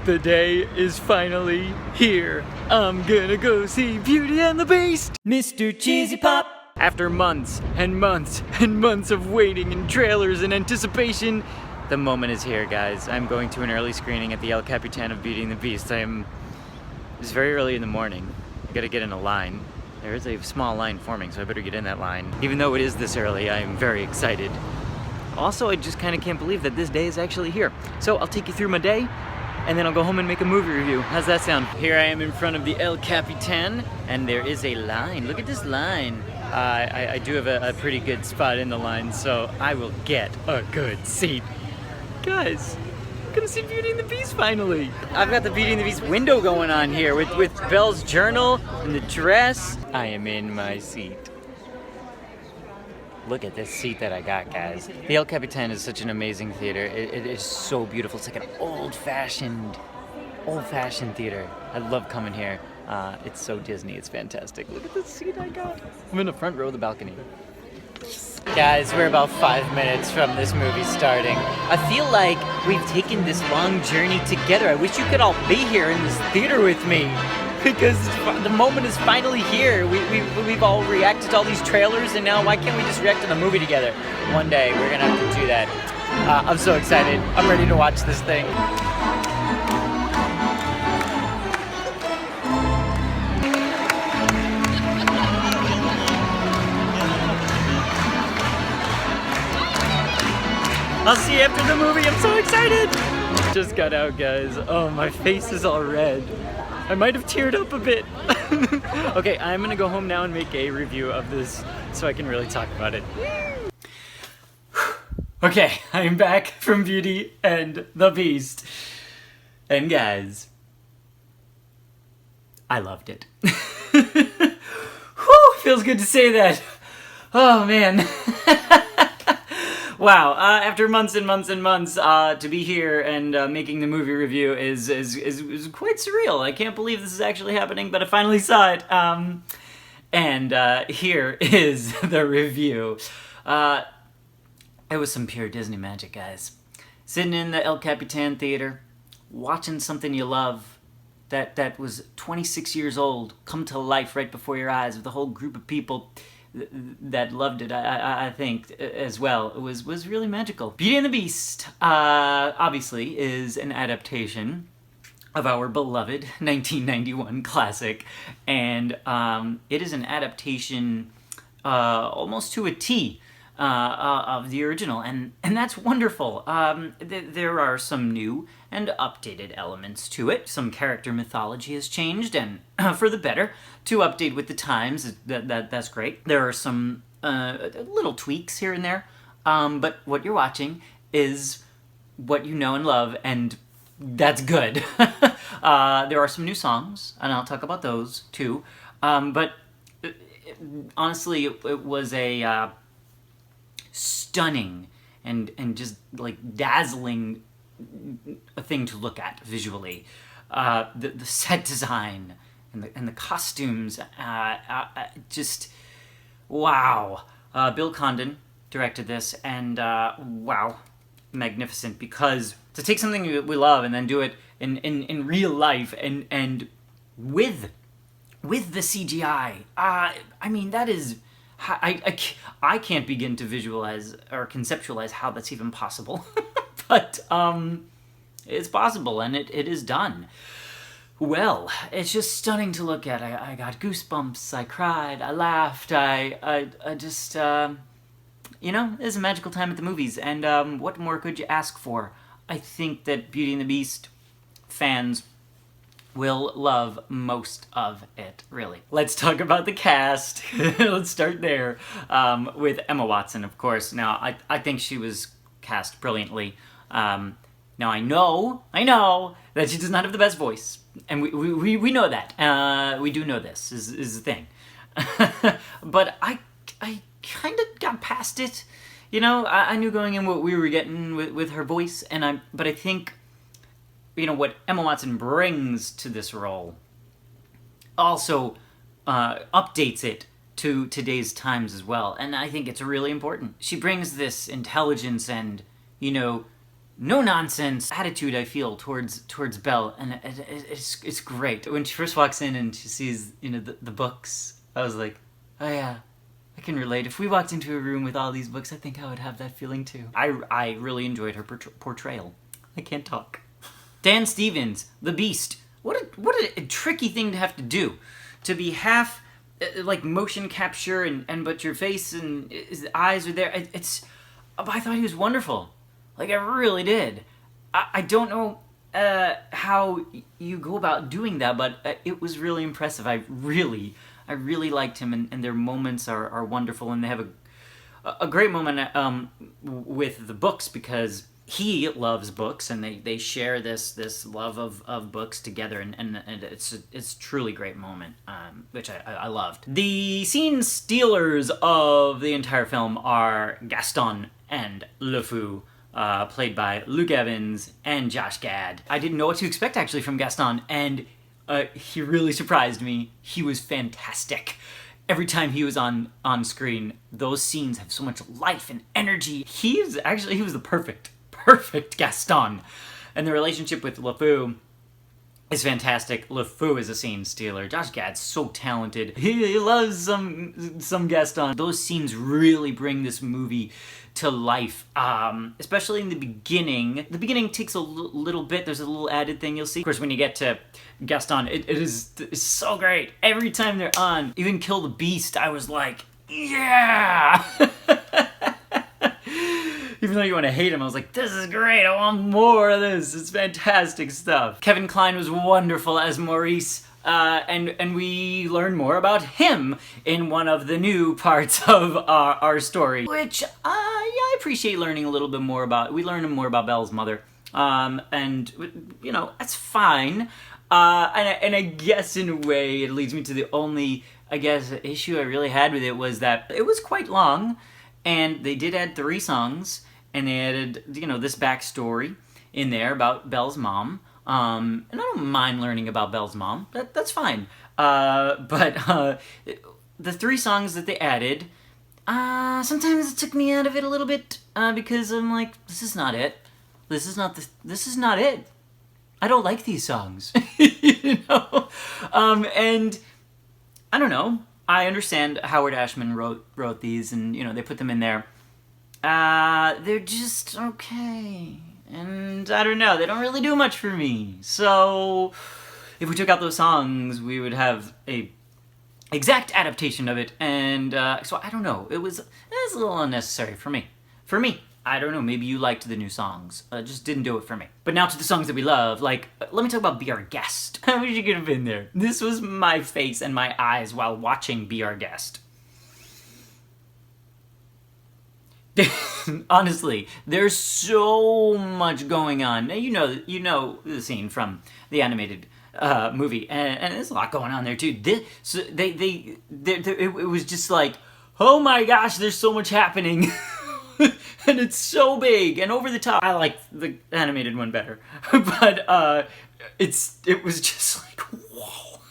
The day is finally here. I'm gonna go see Beauty and the Beast, Mr. Cheesy Pop. After months and months and months of waiting and trailers and anticipation, the moment is here, guys. I'm going to an early screening at the Capitan of Beauty and the Beast. It's very early in the morning. I gotta get in a line. There is a small line forming, so I better get in that line. Even though it is this early, I am very excited. Also, I just kind of can't believe that this day is actually here. So I'll take you through my day, and then I'll go home and make a movie review. How's that sound? Here I am in front of the El Capitan, and there is a line. Look at this line. I do have a pretty good spot in the line, so I will get a good seat. Guys, I'm gonna see Beauty and the Beast finally. I've got the Beauty and the Beast window going on here with Belle's journal and the dress. I am in my seat. Look at this seat that I got, guys. The El Capitan is such an amazing theater. It is so beautiful. It's like an old-fashioned theater. I love coming here. It's so Disney. It's fantastic. Look at the seat I got. I'm in the front row of the balcony. Guys, we're about 5 minutes from this movie starting. I feel like we've taken this long journey together. I wish you could all be here in this theater with me, because the moment is finally here. We've all reacted to all these trailers, and now why can't we just react to the movie together? One day, we're gonna have to do that. I'm so excited. I'm ready to watch this thing. I'll see you after the movie. I'm so excited. Just got out, guys. Oh, my face is all red. I might have teared up a bit. Okay, I'm gonna go home now and make a review of this so I can really talk about it. Okay, I'm back from Beauty and the Beast. And guys, I loved it. Whew, feels good to say that. Oh man. Wow, after months and months and months, to be here and making the movie review is quite surreal. I can't believe this is actually happening, but I finally saw it. And here is the review. It was some pure Disney magic, guys. Sitting in the El Capitan Theater, watching something you love that was 26 years old come to life right before your eyes with a whole group of people that loved it, I think, as well. It was really magical. Beauty and the Beast, obviously, is an adaptation of our beloved 1991 classic, and it is an adaptation almost to a T of the original, and that's wonderful. There are some new and updated elements to it. Some character mythology has changed, and for the better, to update with the times. That's great. There are some little tweaks here and there, but what you're watching is what you know and love, and that's good. There are some new songs, and I'll talk about those too. But honestly, it was a stunning and just like dazzling a thing to look at visually. The set design and the costumes, just wow. Bill Condon directed this, and wow, magnificent, because to take something we love and then do it in real life and with the CGI, I mean, that is, I can't begin to visualize or conceptualize how that's even possible. But it's possible, and it is done well. It's just stunning to look at. I got goosebumps, I cried, I laughed, I just, it's a magical time at the movies, and what more could you ask for? I think that Beauty and the Beast fans will love most of it, really. Let's talk about the cast. Let's start there, with Emma Watson, of course. Now, I think she was cast brilliantly. Now, I know that she does not have the best voice, and we know that. We do know this is the thing. But I kind of got past it. I knew going in what we were getting with her voice, but I think, what Emma Watson brings to this role also updates it to today's times as well, and I think it's really important. She brings this intelligence and, no nonsense attitude I feel towards Belle, and it's great. When she first walks in and she sees the books, I was like, oh yeah, I can relate. If we walked into a room with all these books, I think I would have that feeling too. I really enjoyed her portrayal. I can't talk. Dan Stevens, the Beast. What a tricky thing to have to do, to be half like motion capture and but your face and his eyes are there. I thought he was wonderful. Like, I really did. I don't know how you go about doing that, but it was really impressive. I really liked him, and their moments are wonderful, and they have a great moment with the books, because he loves books, and they share this love of books together, and it's a truly great moment, which I loved. The scene stealers of the entire film are Gaston and LeFou, played by Luke Evans and Josh Gad. I didn't know what to expect, actually, from Gaston, and he really surprised me. He was fantastic. Every time he was on screen, those scenes have so much life and energy. He was the perfect Gaston. And the relationship with LeFou is fantastic. LeFou is a scene stealer. Josh Gad's so talented. He loves some Gaston. Those scenes really bring this movie to life, especially in the beginning. The beginning takes a little bit. There's a little added thing you'll see. Of course, when you get to Gaston, it's so great. Every time they're on, even Kill the Beast, I was like, yeah! Even though you want to hate him, I was like, this is great, I want more of this, it's fantastic stuff. Kevin Kline was wonderful as Maurice, and we learn more about him in one of the new parts of our story, which, I appreciate learning a little bit more about. We learn more about Belle's mother, and, that's fine, and I guess in a way it leads me to the only, issue I really had with it was that it was quite long, and they did add 3 songs, and they added, this backstory in there about Belle's mom. And I don't mind learning about Belle's mom. That's fine. But the 3 songs that they added, sometimes it took me out of it a little bit, because I'm like, this is not it. This is not it. I don't like these songs. And I don't know. I understand Howard Ashman wrote these, and they put them in there. They're just okay, and I don't know, they don't really do much for me. So if we took out those songs, we would have a exact adaptation of it, and so I don't know, it was a little unnecessary for me. I don't know, maybe you liked the new songs. Just didn't do it for me. But now to the songs that we love, like, let me talk about Be Our Guest. I wish you could have been there. This was my face and my eyes while watching Be Our Guest. Honestly, there's so much going on. Now, you know the scene from the animated movie, and there's a lot going on there too. It was just like, oh my gosh, there's so much happening. And it's so big and over the top. I like the animated one better, but it was just like, whoa.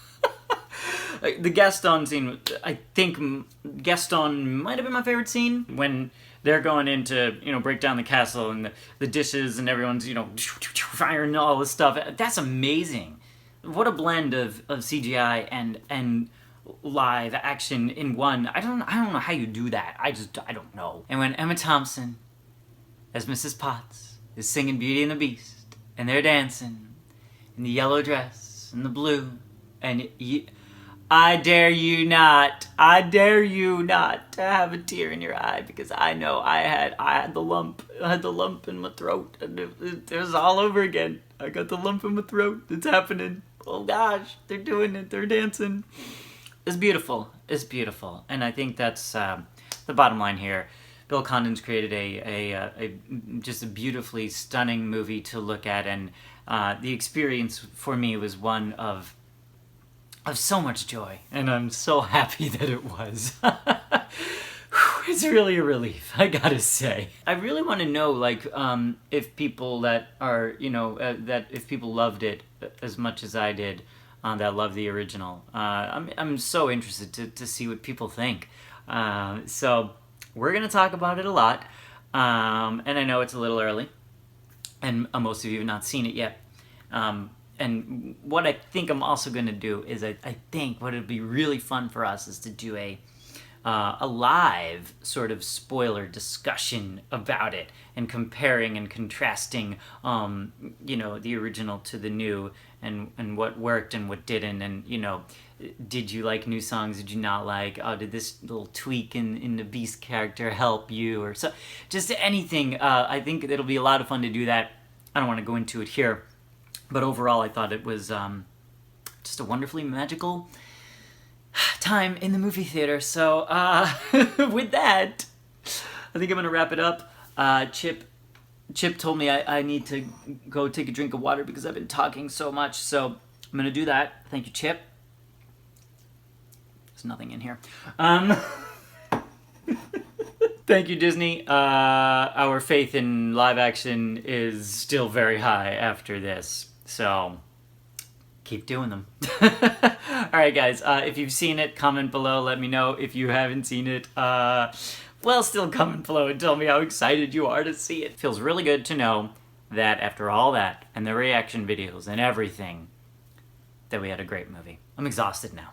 The Gaston scene, I think Gaston might have been my favorite scene, when they're going in to, break down the castle, and the dishes, and everyone's, firing all this stuff. That's amazing. What a blend of CGI and live action in one. I don't know how you do that. I don't know. And when Emma Thompson, as Mrs. Potts, is singing Beauty and the Beast, and they're dancing in the yellow dress and the blue, and I dare you not to have a tear in your eye, because I know I had the lump in my throat, and it was all over again. I got the lump in my throat. It's happening. Oh gosh, they're doing it. They're dancing. It's beautiful. And I think that's the bottom line here. Bill Condon's created a just a beautifully stunning movie to look at, and the experience for me was one of so much joy, and I'm so happy that it was. It's really a relief, I gotta say. I really want to know, like, if people that are, that if people loved it as much as I did, that love the original. I'm so interested to see what people think. So we're gonna talk about it a lot, and I know it's a little early, and most of you have not seen it yet. And what I think I'm also going to do is I think what would be really fun for us is to do a live sort of spoiler discussion about it and comparing and contrasting, the original to the new, and what worked and what didn't, and did you like new songs? Did you not like? Oh, did this little tweak in the Beast character help you, or so? Just anything. I think it'll be a lot of fun to do that. I don't want to go into it here, but overall, I thought it was just a wonderfully magical time in the movie theater. So with that, I think I'm gonna wrap it up. Chip told me I need to go take a drink of water because I've been talking so much, so I'm gonna do that. Thank you, Chip. There's nothing in here. Thank you, Disney. Our faith in live action is still very high after this, so keep doing them. Alright, guys, if you've seen it, comment below. Let me know if you haven't seen it. Still comment below and tell me how excited you are to see it. Feels really good to know that after all that, and the reaction videos and everything, that we had a great movie. I'm exhausted now.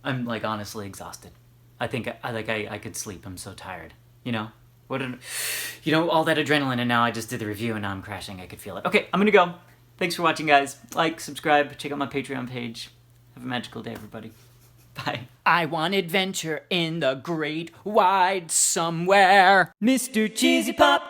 I'm, honestly exhausted. I think I could sleep. I'm so tired. All that adrenaline, and now I just did the review, and now I'm crashing. I could feel it. Okay, I'm gonna go. Thanks for watching, guys. Like, subscribe, check out my Patreon page. Have a magical day, everybody. Bye. I want adventure in the great wide somewhere. Mr. Cheesy Pop.